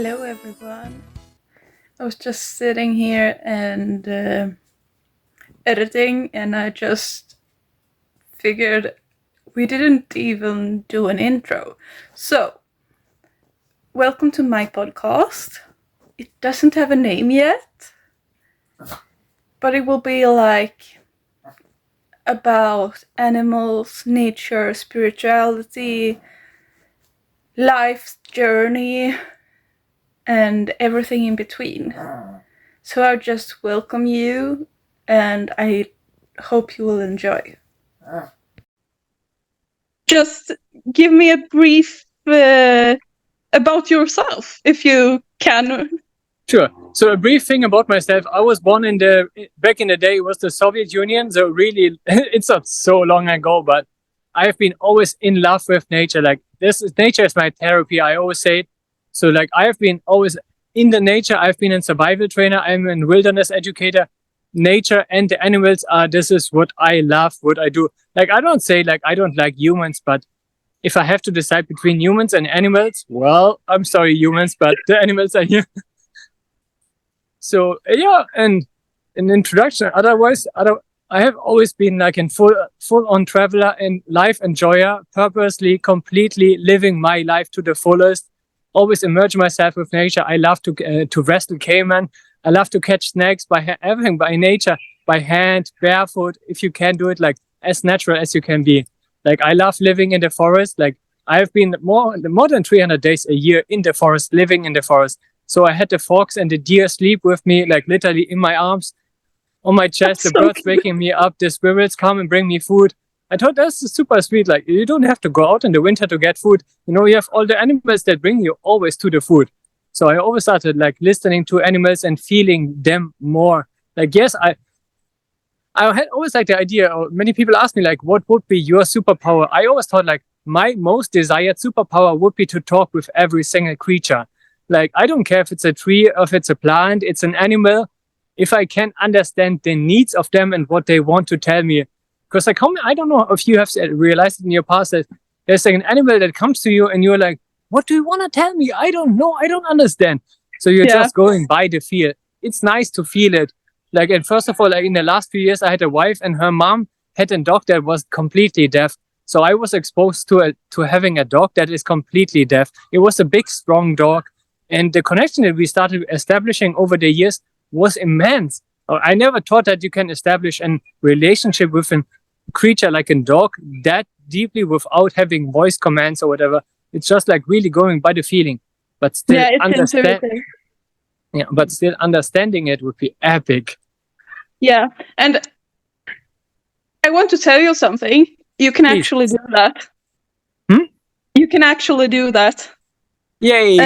Hello everyone. I was just sitting here and editing, and I just figured we didn't even do an intro. So, welcome to my podcast. It doesn't have a name yet, but it will be like about animals, nature, spirituality, life's journey, and everything in between. So I just welcome you, and I hope you will enjoy. Just give me a brief about yourself, if you can. Sure. So a brief thing about myself. I was born back in the day, it was the Soviet Union. So really, it's not so long ago, but I have been always in love with nature. Like nature is my therapy. I always say it. So like I have been always in the nature. I've been a survival trainer. I'm a wilderness educator. Nature and the animals this is what I love, what I do. Like I don't say like I don't like humans, but if I have to decide between humans and animals, well, I'm sorry, humans, but the animals are here. So yeah, and an introduction. Otherwise, I have always been like in full on traveler and life enjoyer, purposely, completely living my life to the fullest. Always immerse myself with nature. I love to wrestle cavemen. I love to catch snakes by everything by nature, by hand, barefoot. If you can do it, like as natural as you can be. Like I love living in the forest. Like I have been more than 300 days a year in the forest, living in the forest. So I had the fox and the deer sleep with me, like literally in my arms, on my chest, the birds waking me up, the squirrels come and bring me food. I thought that's super sweet. Like you don't have to go out in the winter to get food. You know, you have all the animals that bring you always to the food. So I always started like listening to animals and feeling them more. Like, yes, I had always like the idea, or many people ask me like, what would be your superpower? I always thought like my most desired superpower would be to talk with every single creature. Like, I don't care if it's a tree, if it's a plant, it's an animal. If I can understand the needs of them and what they want to tell me. Because like, I don't know if you have realized in your past that there's like an animal that comes to you and you're like, what do you want to tell me? I don't know. I don't understand. So you're just going by the feel. It's nice to feel it. Like, and first of all, like in the last few years, I had a wife and her mom had a dog that was completely deaf. So I was exposed to having a dog that is completely deaf. It was a big, strong dog. And the connection that we started establishing over the years was immense. I never thought that you can establish a relationship with a creature like a dog that deeply without having voice commands or whatever. It's just like really going by the feeling, but still understanding it would be epic. Yeah, and I want to tell you something. You can actually do that. You can actually do that. Yay!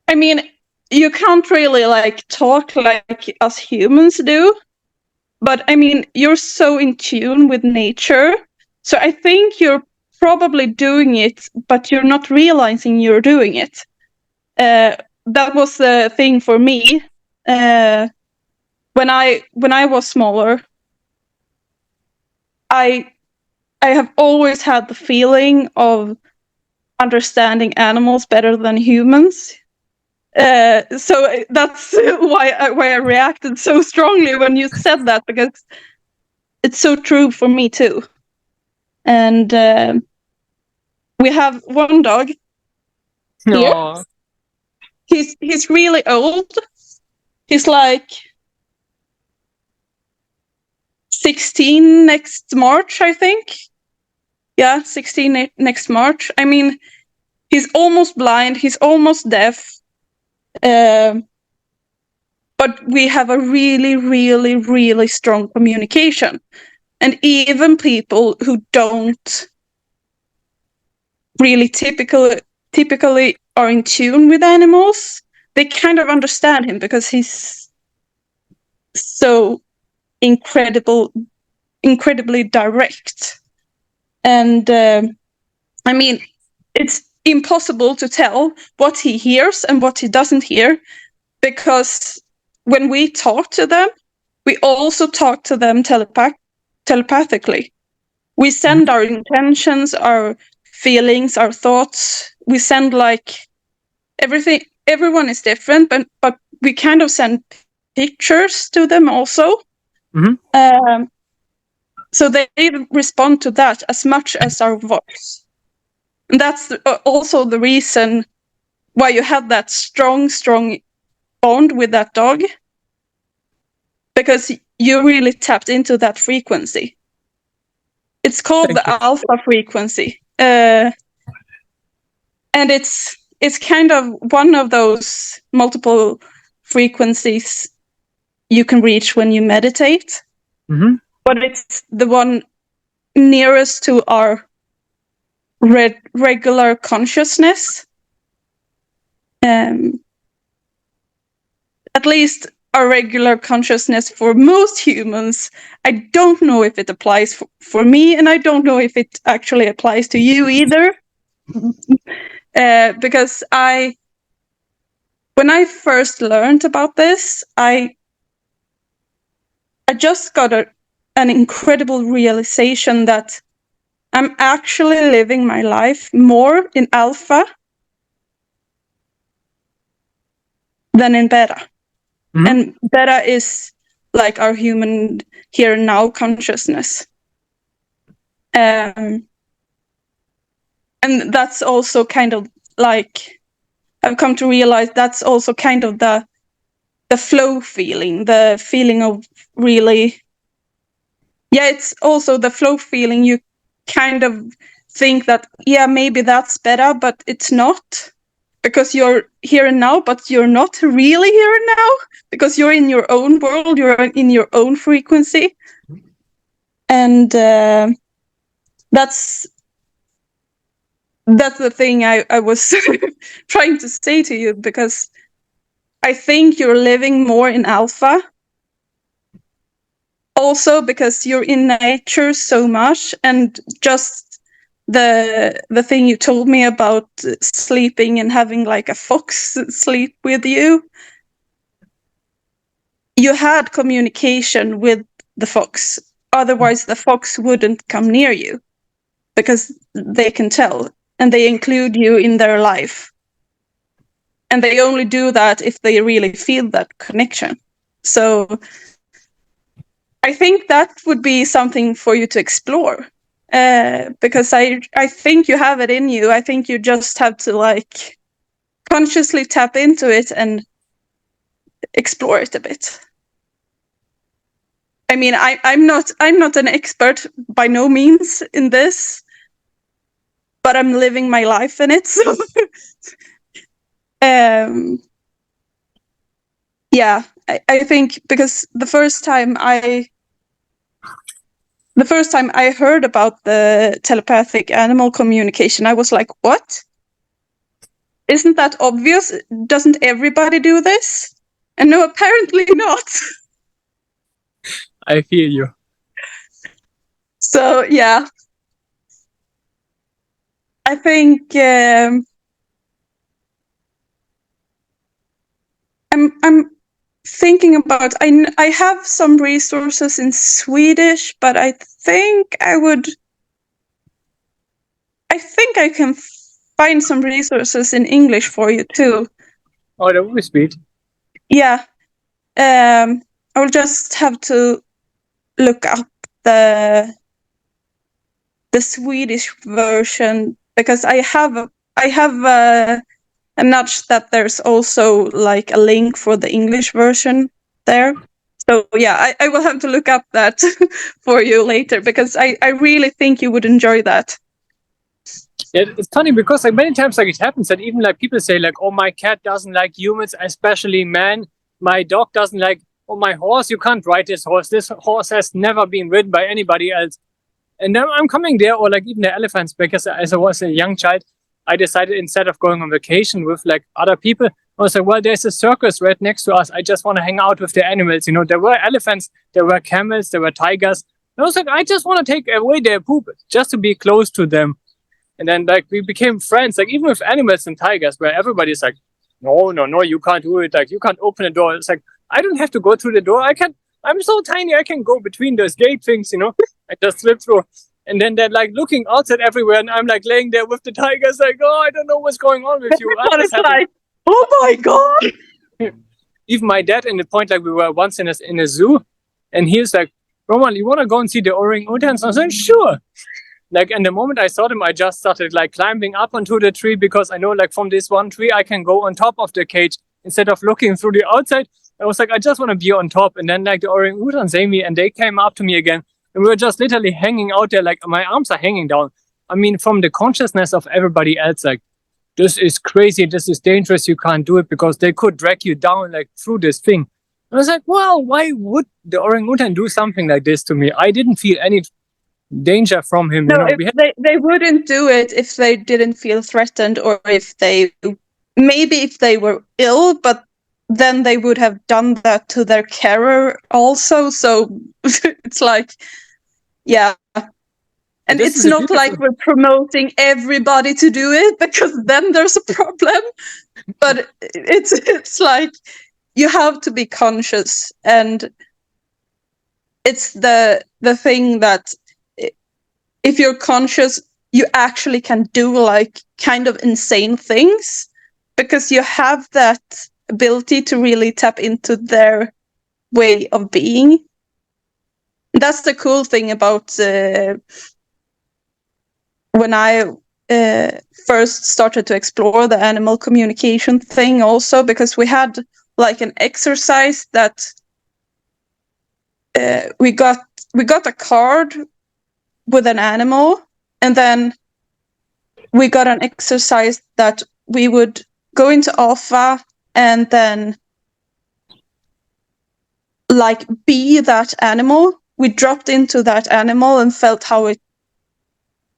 I mean, you can't really like talk like us humans do, but I mean, you're so in tune with nature. So I think you're probably doing it, but you're not realizing you're doing it. That was the thing for me. When I was smaller, I have always had the feeling of understanding animals better than humans. So that's why I reacted so strongly when you said that, because it's so true for me too. And we have one dog here. He's really old. He's like 16 next March, I think. Yeah, 16 next March. I mean, he's almost blind. He's almost deaf. But we have a really, really, really strong communication. And even people who don't really typically are in tune with animals, they kind of understand him because he's so incredibly direct. And I mean, it's impossible to tell what he hears and what he doesn't hear, because when we talk to them, we also talk to them telepathically. We send our intentions, our feelings, our thoughts. we send like everything. Everyone is different, but we kind of send pictures to them also. So they respond to that as much as our voice. And that's also the reason why you had that strong bond with that dog. Because you really tapped into that frequency. It's called the alpha frequency. And it's kind of one of those multiple frequencies you can reach when you meditate. But it's the one nearest to our regular consciousness. At least our regular consciousness for most humans. I don't know if it applies for me, and I don't know if it actually applies to you either. Because when I first learned about this, I just got an incredible realization that I'm actually living my life more in alpha than in beta. And beta is like our human here and now consciousness. And that's also kind of like, I've come to realize that's also kind of the flow feeling, the feeling of really, it's also the flow feeling. You kind of think that, maybe that's better, but it's not. Because you're here and now, but you're not really here and now, because you're in your own world, you're in your own frequency. And that's the thing I was trying to say to you, because I think you're living more in alpha. Also because you're in nature so much, and just the thing you told me about sleeping and having like a fox sleep with you. You had communication with the fox. Otherwise, the fox wouldn't come near you, because they can tell, and they include you in their life. And they only do that if they really feel that connection. So I think that would be something for you to explore. Because I think you have it in you. I think you just have to like consciously tap into it and explore it a bit. I mean, I'm not an expert by no means in this, but I'm living my life in it. So I think because the first time I heard about the telepathic animal communication, I was like, what? Isn't that obvious? Doesn't everybody do this? And no, apparently not. I feel you. So, I think I'm thinking about, I have some resources in Swedish, but I think I can find some resources in English for you too. Oh, that would be sweet. Yeah. I will just have to look up the Swedish version, because I have a nudge that there's also like a link for the English version there. So I will have to look up that for you later, because I really think you would enjoy that. Yeah, it's funny because like many times like it happens that even like people say like, oh, my cat doesn't like humans, especially men. My dog doesn't like, oh, my horse, you can't ride this horse. This horse has never been ridden by anybody else. And then I'm coming there, or like even the elephants, because as I was a young child, I decided instead of going on vacation with like other people, I was like, well, there's a circus right next to us. I just want to hang out with the animals. You know, there were elephants, there were camels, there were tigers. And I was like, I just want to take away their poop just to be close to them. And then like we became friends, like even with animals and tigers, where everybody's like, no, you can't do it. Like you can't open a door. It's like, I don't have to go through the door. I'm so tiny, I can go between those gate things, you know. I just slip through. And then they're like looking outside everywhere, and I'm like laying there with the tigers, like, oh, I don't know what's going on with you. I'm just It's having. like, oh my god! Even my dad, in the point, like we were once in a zoo, and he was like, Roman, you want to go and see the orangutans? I was like, sure. Like, and the moment I saw them, I just started like climbing up onto the tree, because I know like from this one tree I can go on top of the cage instead of looking through the outside. I was like, I just want to be on top. And then like the orangutans saw me, and they came up to me again, and we were just literally hanging out there. Like my arms are hanging down. I mean, from the consciousness of everybody else, like, this is crazy, this is dangerous, you can't do it, because they could drag you down like through this thing. I was like, well, why would the orangutan do something like this to me? I didn't feel any danger from him. No, We had. they wouldn't do it if they didn't feel threatened, or if they were ill, but then they would have done that to their carer also. So it's like, yeah. And This it's is a not like beautiful. we're promoting everybody to do it, because then there's a problem. But it's like, you have to be conscious, and it's the thing that if you're conscious, you actually can do like kind of insane things, because you have that ability to really tap into their way of being. That's the cool thing about when I first started to explore the animal communication thing also, because we had like an exercise that we got a card with an animal, and then we got an exercise that we would go into alpha and then like be that animal. We dropped into that animal and felt how it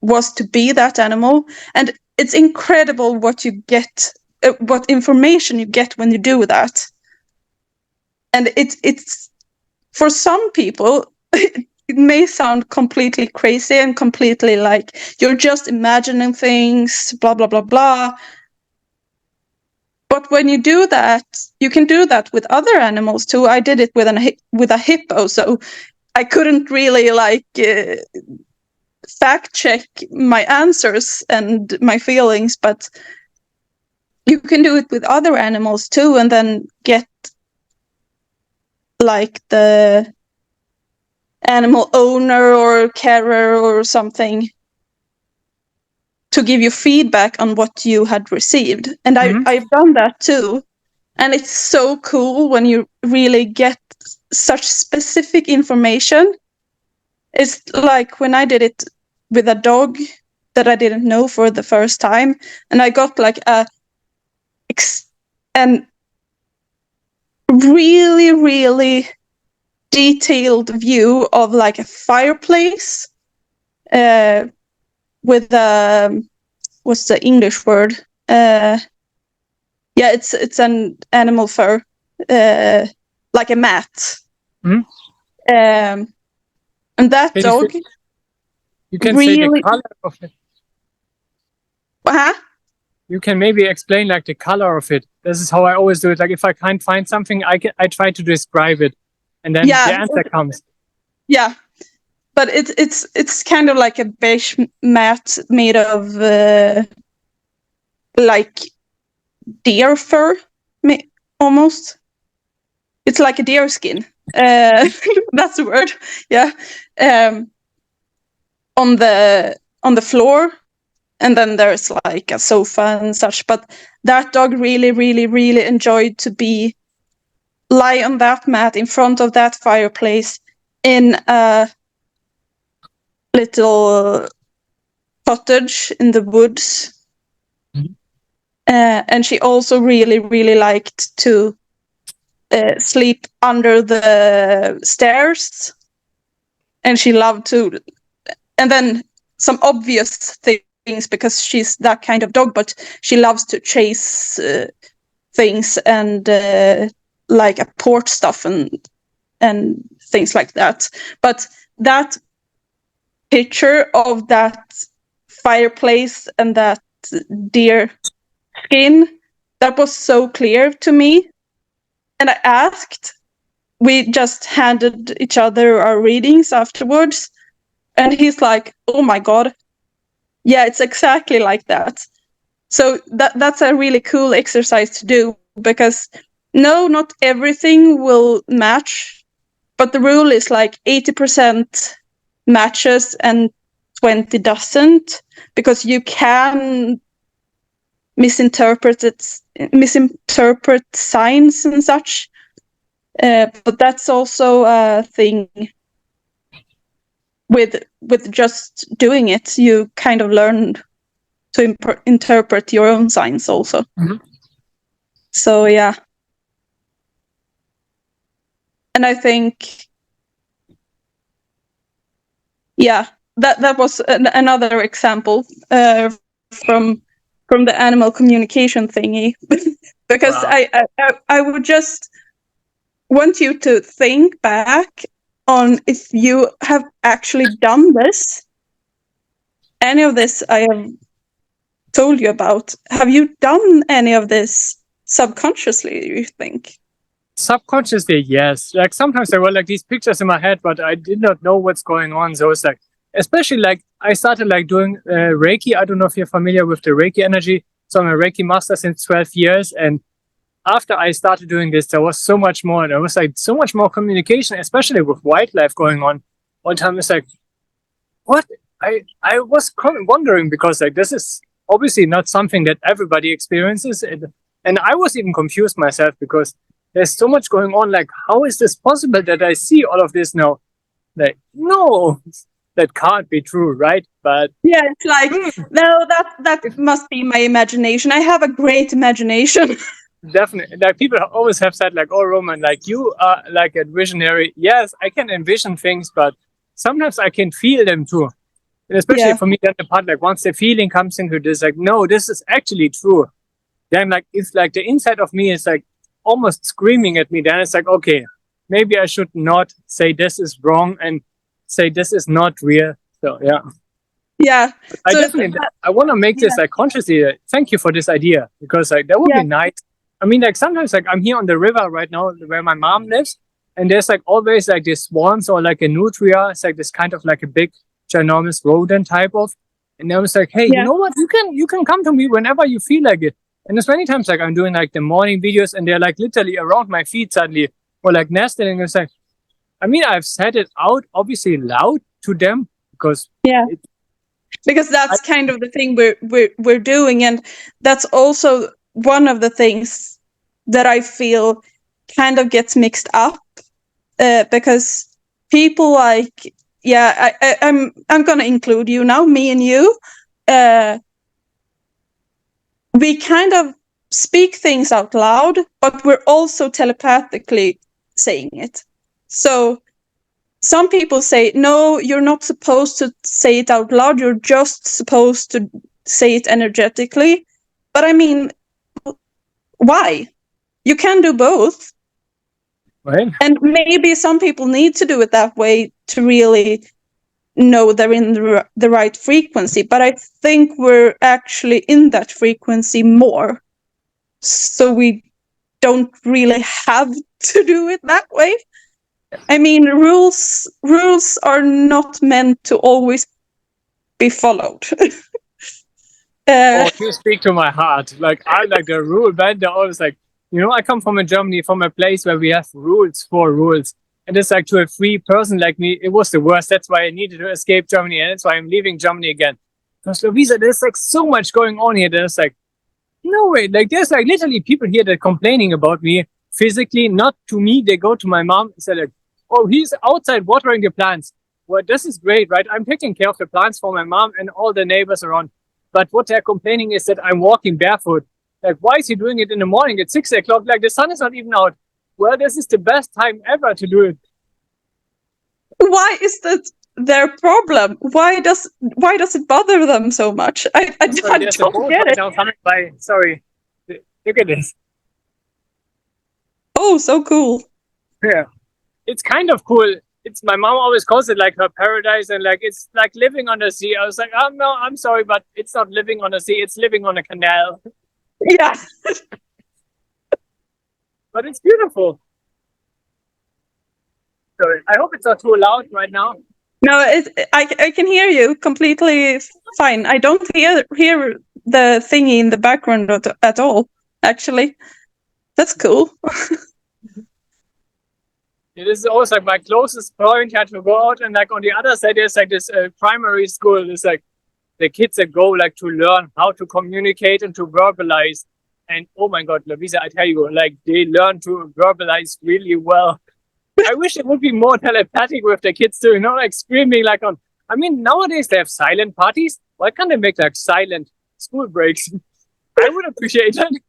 was to be that animal. And it's incredible what you get, what information you get when you do that. And it's for some people, it may sound completely crazy and completely like you're just imagining things, blah, blah, blah, blah. But when you do that, you can do that with other animals too. I did it with a hippo, so I couldn't really like fact check my answers and my feelings, but you can do it with other animals too, and then get like the animal owner or carer or something to give you feedback on what you had received. And I've done that too. And it's so cool when you really get such specific information. It's like when I did it with a dog that I didn't know for the first time, and I got like an really, really detailed view of like a fireplace with what's the English word? Yeah, it's an animal fur, like a mat. And that dog. You can really say the color of it. Huh? You can maybe explain like the color of it. This is how I always do it. Like if I can't find something, I try to describe it, and then the answer comes. Yeah, but it's kind of like a beige mat made of like deer fur, almost. It's like a deer skin. That's the word. Yeah. On the floor, and then there's like a sofa and such. But that dog really, really, really enjoyed to lie on that mat in front of that fireplace in a little cottage in the woods. And she also really, really liked to sleep under the stairs. And she loved to, and then some obvious things, because she's that kind of dog, but she loves to chase things and like apport stuff and things like that. But that picture of that fireplace and that deer skin, that was so clear to me. And I asked, we just handed each other our readings afterwards, And he's like, oh my God, yeah, it's exactly like that. So that's a really cool exercise to do, because no, not everything will match, but the rule is like 80% matches and 20 doesn't, because you can misinterpret signs and such. But that's also a thing with just doing it. You kind of learn to interpret your own signs also. Mm-hmm. So yeah. And I think, yeah, that was another example from the animal communication thingy. Because Wow. I would just want you to think back on if you have actually done this. Any of this I have told you about. Have you done any of this subconsciously, you think? Subconsciously, yes. Like sometimes there were like these pictures in my head, but I did not know what's going on. So it's like, especially like I started like doing Reiki. I don't know if you're familiar with the Reiki energy. So I'm a Reiki master since 12 years. And after I started doing this, there was so much more. There was like so much more communication, especially with wildlife going on. One time it's like, what? I was wondering, because like this is obviously not something that everybody experiences. And I was even confused myself, because there's so much going on. Like, how is this possible that I see all of this now? Like, no, that can't be true, right? But yeah, it's like, no, that must be my imagination. I have a great imagination. definitely, like people always have said, like, oh, Roman, like you are like a visionary. Yes, I can envision things, but sometimes I can feel them too. And especially Yeah. for me, then the part, like once the feeling comes into this, like, no, this is actually true. Then like it's like the inside of me is like almost screaming at me. Then it's like, okay, maybe I should not say this is wrong and say this is not real. So yeah, Yeah. I So definitely I want to make this like consciously. Thank you for this idea, because like that would yeah. be nice. I mean, like sometimes like I'm here on the river right now where my mom lives, and there's like always like these swans or like a nutria. It's like this kind of like a big ginormous rodent type of. And I was like, hey, you Yeah. know what? You can come to me whenever you feel like it. And there's many times like I'm doing like the morning videos, and they're like literally around my feet suddenly, or like nesting. And it's like, I mean, I've said it out obviously loud to them, because Yeah. it, Because I, that's kind of the thing we're doing, and that's also one of the things that I feel kind of gets mixed up, because people like, yeah, I'm gonna include you now, me and you, we kind of speak things out loud, but we're also telepathically saying it. So some people say, no, you're not supposed to say it out loud. You're just supposed to say it energetically. But I mean, why? You can do both. right? And maybe some people need to do it that way to really know they're in the right frequency. But I think we're actually in that frequency more. So we don't really have to do it that way. I mean, rules are not meant to always be followed. Oh, you speak to my heart. Like I'm like the rule bender. Always like, you know, I come from a Germany, from a place where we have rules for rules. And it's like, to a free person like me, it was the worst. That's why I needed to escape Germany, and that's why I'm leaving Germany again. Because Lovisa, there's like so much going on here. There's like, no way. Like there's like literally people here that are complaining about me physically, not to me. They go to my mom and say like, oh, he's outside watering the plants. Well, this is great, right? I'm taking care of the plants for my mom and all the neighbors around. But what they're complaining is that I'm walking barefoot. Like, why is he doing it in the morning at 6 o'clock? Like the sun is not even out. Well, this is the best time ever to do it. Why is that their problem? Why does it bother them so much? I Sorry, there's a don't boat get right it. now coming by. Sorry. Look at this. Oh, so cool. Yeah. It's kind of cool. It's my mom always calls it like her paradise, and like it's like living on the sea. I was like, oh no, I'm sorry, but it's not living on the sea, it's living on a canal. Yeah. But it's beautiful. Sorry. I hope it's not too loud right now. No, I can hear you completely fine. I don't hear the thingy in the background at all. Actually, that's cool. It is also like my closest point. Had to go out, and like on the other side, there's like this primary school. It's like the kids that go like to learn how to communicate and to verbalize. And oh my God, Lovisa, I tell you, like they learn to verbalize really well. I wish it would be more telepathic with the kids too, like screaming like on. I mean, nowadays they have silent parties. Why can't they make like silent school breaks? I would appreciate it.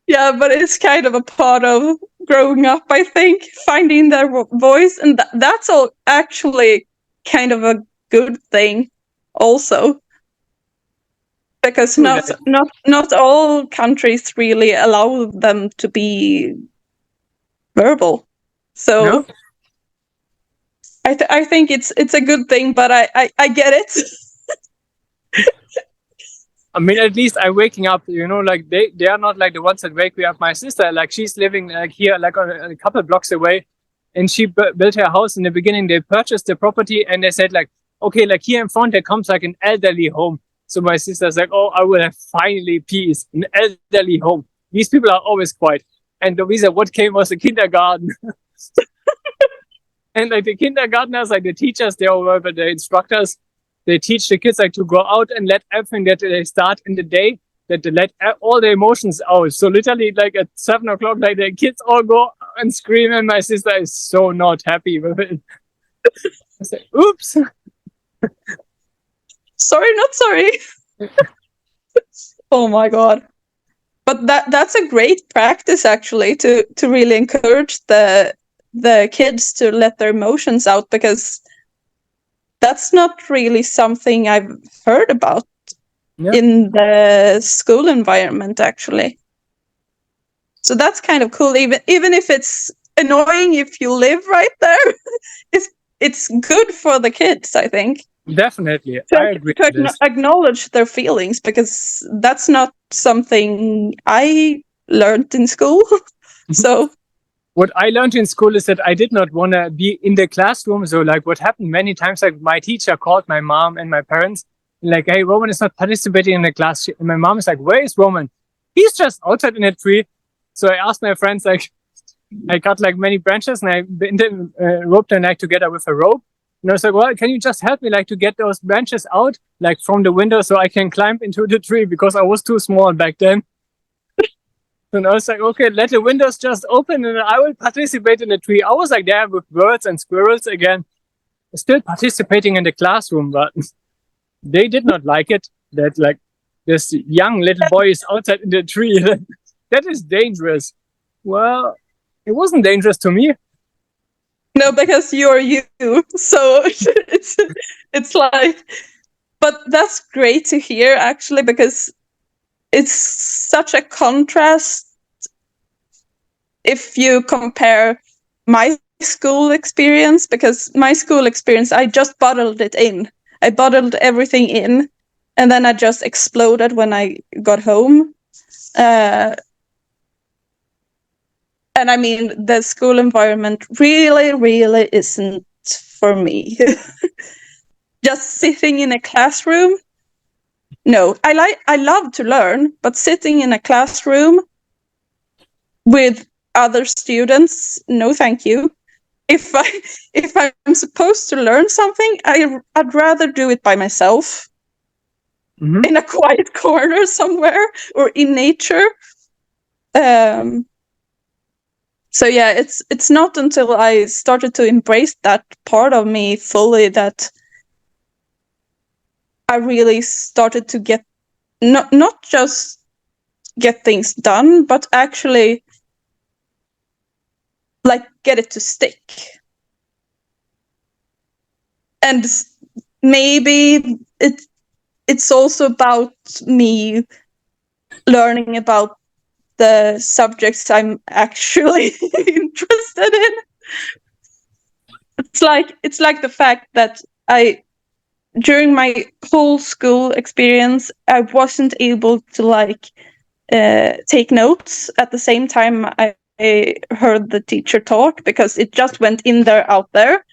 Yeah, but it's kind of a part of growing up, I think, finding their voice, and that's all actually kind of a good thing, also, because not all countries really allow them to be verbal. So No? I think it's a good thing, but I get it. I mean, at least I'm waking up, like they are not like the ones that wake me up. My sister, like she's living like here, like a couple blocks away, and she built her house in the beginning. They purchased the property and they said like, okay, like here in front, there comes like an elderly home. So my sister's like, oh, I will have finally peace, an elderly home. These people are always quiet. And Lovisa, what came was the kindergarten. And like the kindergartners, like the teachers, they are the instructors. They teach the kids like to go out and let everything that they start in the day, that they let all the emotions out. So literally like at 7:00, like the kids all go and scream, and my sister is so not happy with it. I say, oops. Sorry, not sorry. Oh my God. But that's a great practice, actually, to really encourage the kids to let their emotions out, because that's not really something I've heard about in the school environment, actually. So that's kind of cool, even if it's annoying if you live right there. it's good for the kids, I think. Definitely, I agree to with this. acknowledge their feelings, because that's not something I learned in school. So what I learned in school is that I did not want to be in the classroom. So like what happened many times, like my teacher called my mom and my parents, like, hey, Roman is not participating in the class. And my mom is like, where is Roman? He's just outside in a tree. So I asked my friends, like, I got like many branches and I roped them like together with a rope. And I was like, well, can you just help me like to get those branches out like from the window so I can climb into the tree, because I was too small back then. And I was like, okay, let the windows just open and I will participate in the tree. I was like there with birds and squirrels again, still participating in the classroom, but they did not like it that like this young little boy is outside in the tree. That is dangerous. Well, it wasn't dangerous to me. no, because you're you. So it's like, but that's great to hear, actually, because it's such a contrast if you compare my school experience, because my school experience, I just bottled it in. I bottled everything in, and then I just exploded when I got home. And I mean, the school environment really, really isn't for me. Just sitting in a classroom. No, I love to learn, but sitting in a classroom with other students, no, thank you. If I'm supposed to learn something, I'd rather do it by myself, in a quiet corner somewhere or in nature. So yeah, it's not until I started to embrace that part of me fully that I really started to get not just get things done, but actually like get it to stick. And maybe it's also about me learning about the subjects I'm actually interested in. It's like the fact that during my whole school experience, I wasn't able to take notes at the same time I heard the teacher talk, because it just went in there, out there,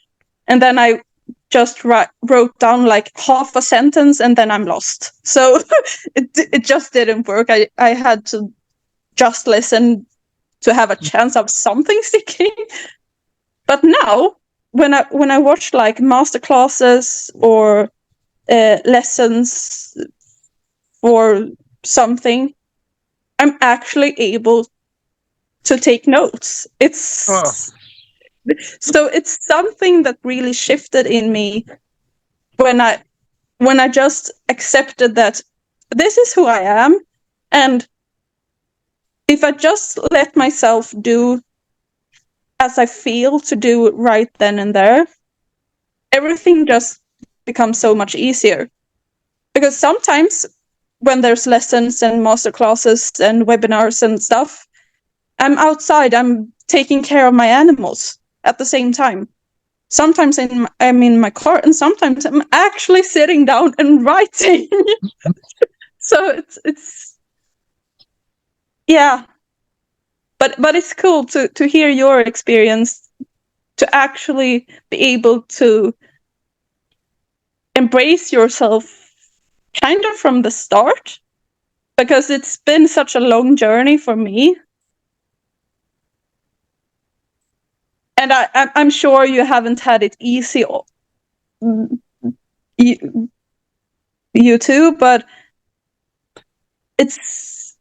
and then I just wrote down like half a sentence, and then I'm lost. So it just didn't work. I had to just listen to have a chance of something sticking. But now, when I watch like master classes or lessons or something, I'm actually able to take notes. So it's something that really shifted in me when I just accepted that this is who I am, and if I just let myself do as I feel to do right then and there, everything just becomes so much easier. Because sometimes when there's lessons and master classes and webinars and stuff, I'm outside, I'm taking care of my animals at the same time. Sometimes I'm in my car, and sometimes I'm actually sitting down and writing. So it's yeah. But it's cool to hear your experience, to actually be able to embrace yourself kind of from the start, because it's been such a long journey for me. And I'm sure you haven't had it easy, you too, but it's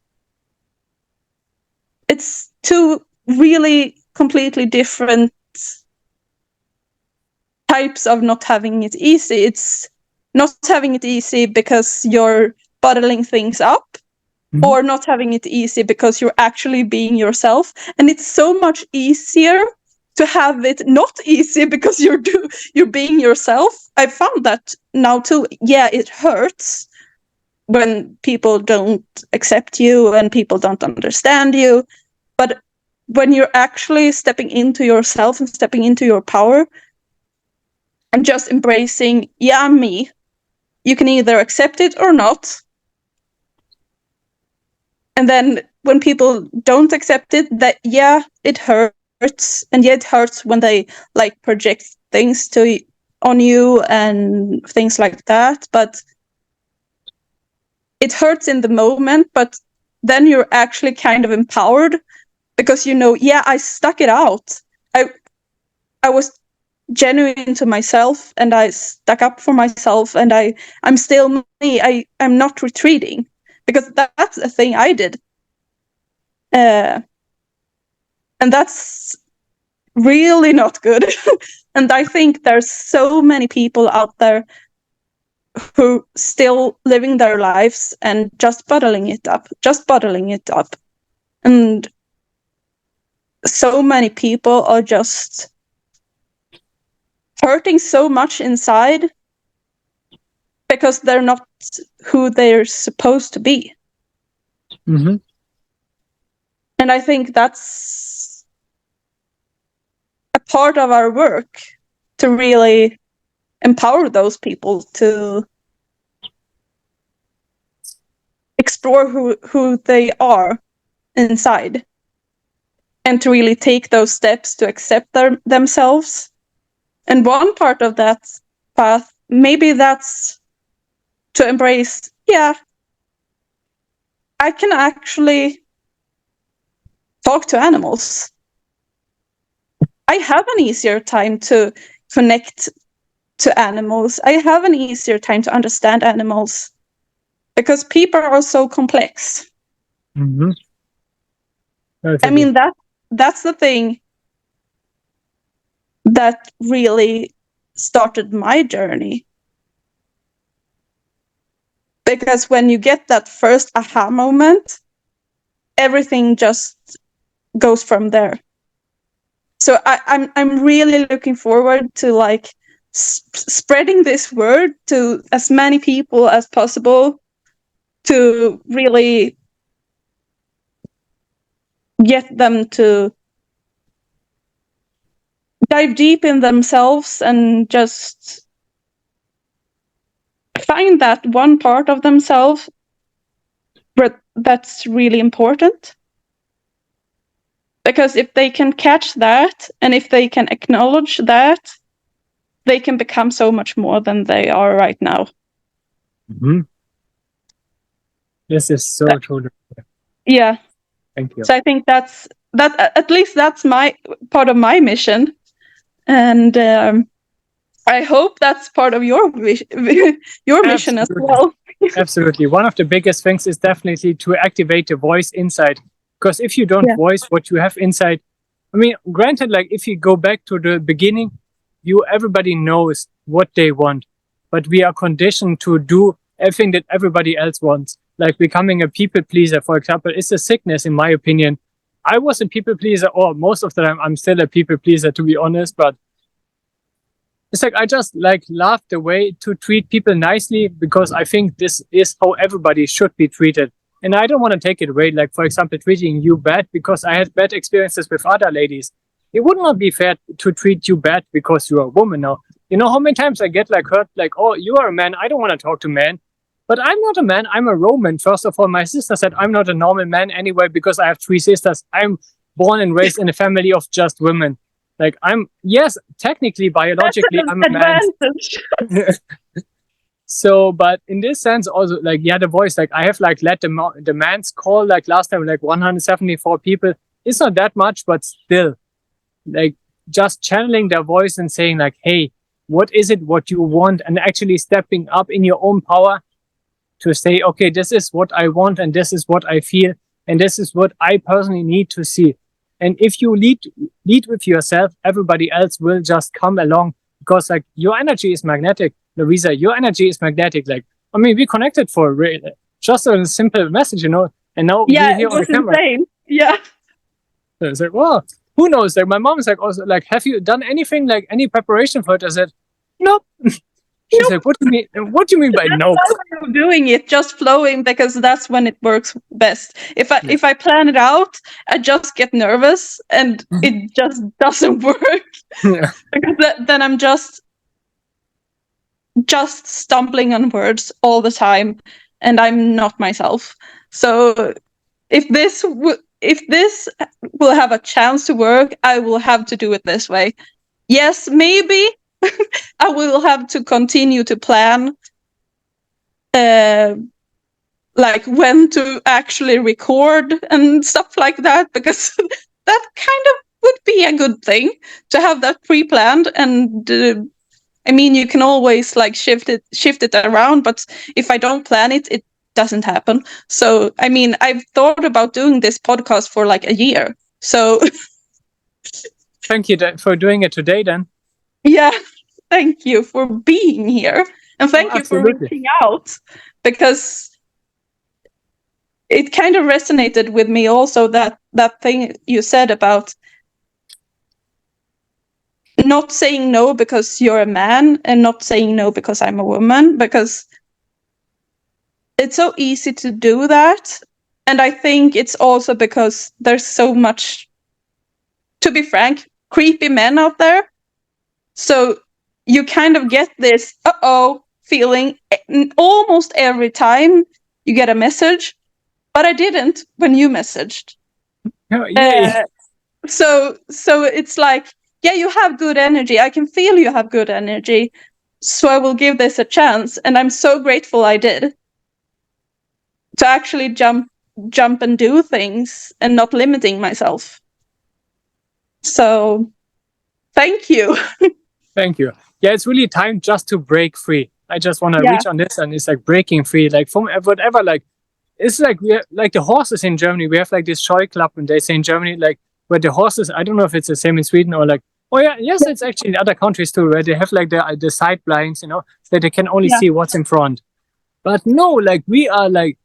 two really completely different types of not having it easy. It's not having it easy because you're bottling things up, or not having it easy because you're actually being yourself. And it's so much easier to have it not easy because you're being yourself. I found that now too. Yeah, it hurts when people don't accept you and people don't understand you. But when you're actually stepping into yourself and stepping into your power and just embracing, yeah, I'm me, you can either accept it or not. And then when people don't accept it, that, yeah, it hurts. And yeah, it hurts when they like project things on you and things like that. But it hurts in the moment, but then you're actually kind of empowered, because you know, yeah, I stuck it out. I was genuine to myself, and I stuck up for myself, and I'm still me. I'm not retreating, because that's a thing I did. And that's really not good. And I think there's so many people out there who still living their lives and just bottling it up. And so many people are just hurting so much inside because they're not who they're supposed to be. Mm-hmm. And I think that's a part of our work, to really empower those people to explore who they are inside, and to really take those steps to accept themselves. And one part of that path, maybe that's to embrace, yeah, I can actually talk to animals. I have an easier time to connect to animals. I have an easier time to understand animals, because people are so complex. Mm-hmm. I mean, that's the thing that really started my journey. Because when you get that first aha moment, everything just goes from there. So I'm really looking forward to like spreading this word to as many people as possible, to really get them to dive deep in themselves and just find that one part of themselves that's really important. Because if they can catch that, and if they can acknowledge that, they can become so much more than they are right now. Mm-hmm. This is so true. Yeah. Thank you. So I think that's at least that's my part of my mission, and I hope that's part of your mission as well. Absolutely. One of the biggest things is definitely to activate the voice inside. Because if you don't voice what you have inside, I mean, granted, like if you go back to the beginning, everybody knows what they want, but we are conditioned to do everything that everybody else wants. Like becoming a people pleaser, for example, is a sickness, in my opinion. I was a people pleaser, or most of the time I'm still a people pleaser, to be honest, but it's like I just like love the way to treat people nicely, because I think this is how everybody should be treated. And I don't want to take it away, like, for example, treating you bad because I had bad experiences with other ladies. It would not be fair to treat you bad because you're a woman now. You know how many times I get like hurt, like, oh, you are a man, I don't want to talk to men. But I'm not a man, I'm a Roman. First of all, my sister said I'm not a normal man anyway because I have 3 sisters. I'm born and raised in a family of just women. Like yes, technically, biologically, I'm a man. So, but in this sense also, like, yeah, the voice, like I have like led the man's call, like last time, like 174 people. It's not that much, but still, like just channeling their voice and saying like, hey, what is it what you want? And actually stepping up in your own power to say, okay, this is what I want and this is what I feel and this is what I personally need to see. And if you lead with yourself, everybody else will just come along, because like your energy is magnetic. Lovisa, your energy is magnetic. Like, I mean, we connected for just a simple message, you know, and now we're here on the camera. Insane. Yeah. So it's like, well, who knows? Like my mom is like, also like, have you done anything, like any preparation for it? I said, nope. She's like, what do you mean by no? I'm doing it, just flowing, because that's when it works best. If I plan it out, I just get nervous and it just doesn't work. Yeah. Because then I'm just stumbling on words all the time, and I'm not myself. So if this will have a chance to work, I will have to do it this way. Yes, maybe I will have to continue to plan like when to actually record and stuff like that, because that kind of would be a good thing to have that pre-planned. And I mean, you can always like shift it around, but if I don't plan it, it doesn't happen. So I mean, I've thought about doing this podcast for like a year. So thank you for doing it today then. Yeah, thank you for being here, and thank you for reaching out, because it kind of resonated with me also, that thing you said about not saying no because you're a man and not saying no because I'm a woman, because it's so easy to do that. And I think it's also because there's so much, to be frank, creepy men out there. So you kind of get this feeling almost every time you get a message, but I didn't when you messaged. Oh, yay. So it's like, yeah, you have good energy. I can feel you have good energy. So I will give this a chance. And I'm so grateful I did, to actually jump and do things and not limiting myself. So thank you. Thank you. Yeah, it's really time just to break free. I just want to reach on this, and it's like breaking free, like from whatever, like it's like we have, like the horses in Germany, we have like this Scheu club, and they say in Germany, like where the horses, I don't know if it's the same in Sweden or like, oh yeah, yes, it's actually in other countries too, where they have like the side blinds, you know, so that they can only see what's in front. But no, like we are like,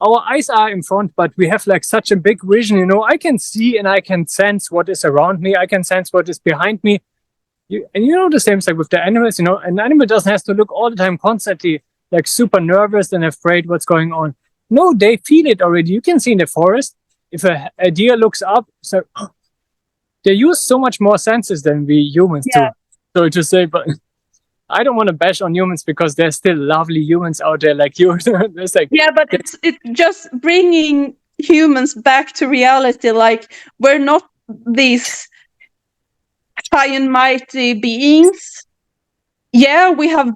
our eyes are in front, but we have like such a big vision, you know, I can see and I can sense what is around me. I can sense what is behind me. And you know, the same thing with the animals, you know, an animal doesn't have to look all the time constantly like super nervous and afraid what's going on. No, they feel it already. You can see in the forest, if a deer looks up, so they use so much more senses than we humans do. So to say, but I don't want to bash on humans, because there's still lovely humans out there like you. It's like, yeah, but it's just bringing humans back to reality. Like, we're not these high and mighty beings. Yeah, we have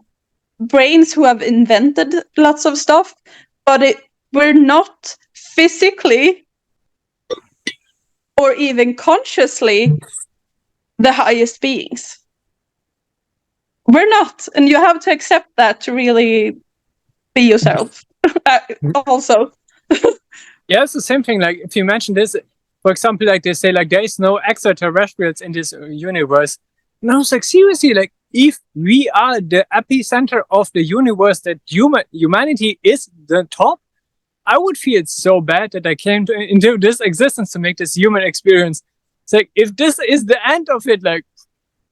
brains who have invented lots of stuff, but we're not physically or even consciously the highest beings. We're not, and you have to accept that to really be yourself. Also. Yeah, it's the same thing. Like if you mention this, for example, like they say, like there is no extraterrestrials in this universe. And I was like, seriously, like if we are the epicenter of the universe, that humanity is the top, I would feel so bad that I came into this existence to make this human experience. It's like if this is the end of it, like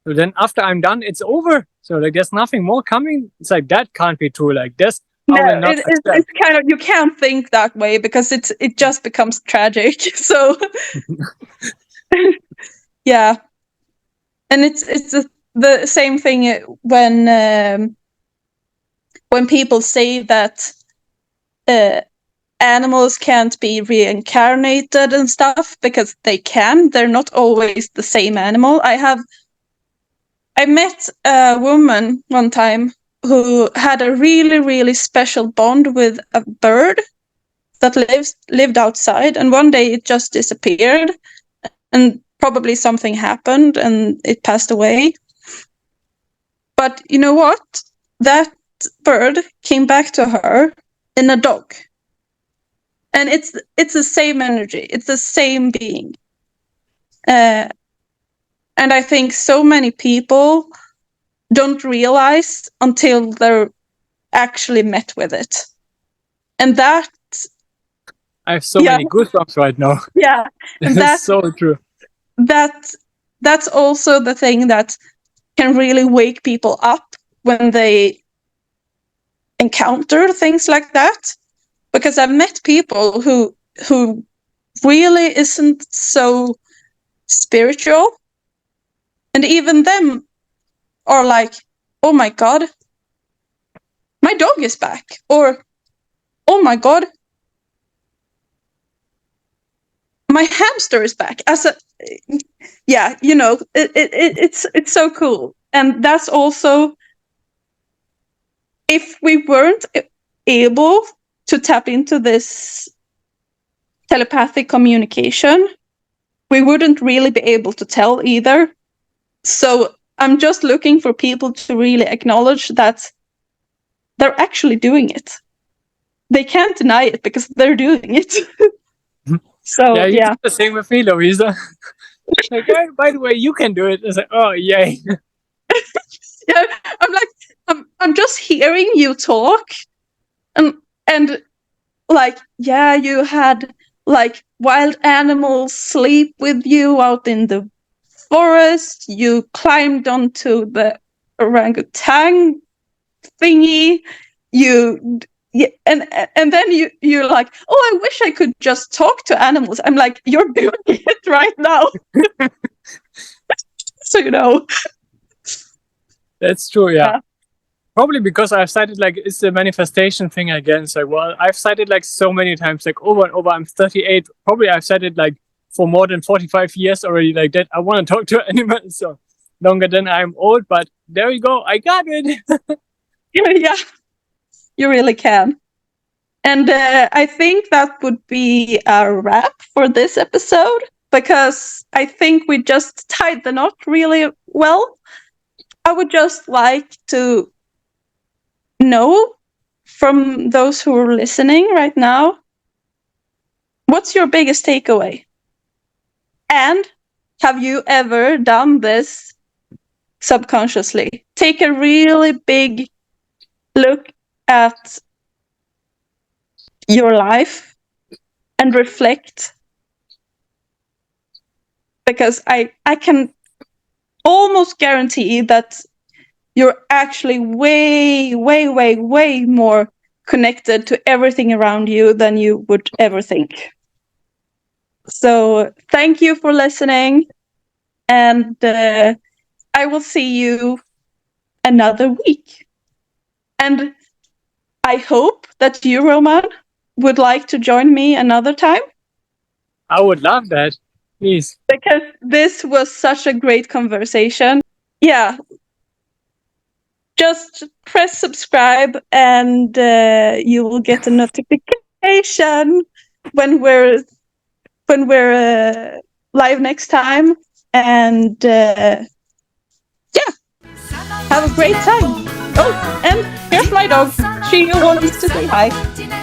so then after I'm done, it's over. So like there's nothing more coming. It's like that can't be true. Like this. No, it's kind of, you can't think that way because it just becomes tragic. So yeah, and it's the same thing when people say that animals can't be reincarnated and stuff, because they can. They're not always the same animal. I met a woman one time who had a really, really special bond with a bird that lived outside, and one day it just disappeared, and probably something happened and it passed away. But you know what? That bird came back to her in a dog. And it's the same energy. It's the same being. And I think so many people don't realize until they're actually met with it. And that... I have so many goosebumps right now. Yeah. And that's so true. That's also the thing that can really wake people up when they encounter things like that. Because I've met people who really isn't so spiritual, and even them are like, oh my god, my dog is back, or oh my god, my hamster is back. Yeah, you know, it's so cool. And that's also, if we weren't able to tap into this telepathic communication, we wouldn't really be able to tell either. So I'm just looking for people to really acknowledge that they're actually doing it. They can't deny it because they're doing it. So yeah, you do the same with me, Lovisa. Like, oh, by the way, you can do it. It's like, oh yay. Yeah, I'm like, I'm just hearing you talk, and like, yeah, you had like wild animals sleep with you out in the forest. You climbed onto the orangutan thingy. And then you're like, oh, I wish I could just talk to animals. I'm like, you're doing it right now. So you know. That's true, yeah. Probably because I've cited, like, it's the manifestation thing again. So, well, I've cited like so many times, like over and over. I'm 38. Probably I've said it like for more than 45 years already, like that. I want to talk to animals, so longer than I'm old. But there you go. I got it. Yeah, you really can. And I think that would be a wrap for this episode, because I think we just tied the knot really well. I would just like to know from those who are listening right now, what's your biggest takeaway? And have you ever done this subconsciously? Take a really big look at your life and reflect, because I can almost guarantee that you're actually way, way, way, way more connected to everything around you than you would ever think. So thank you for listening, and I will see you another week. And I hope that you, Roman, would like to join me another time. I would love that. Please. Because this was such a great conversation. Yeah. Just press subscribe and you will get a notification when we're live next time. And yeah, have a great time. Oh, and here's my dog. She wants to say hi.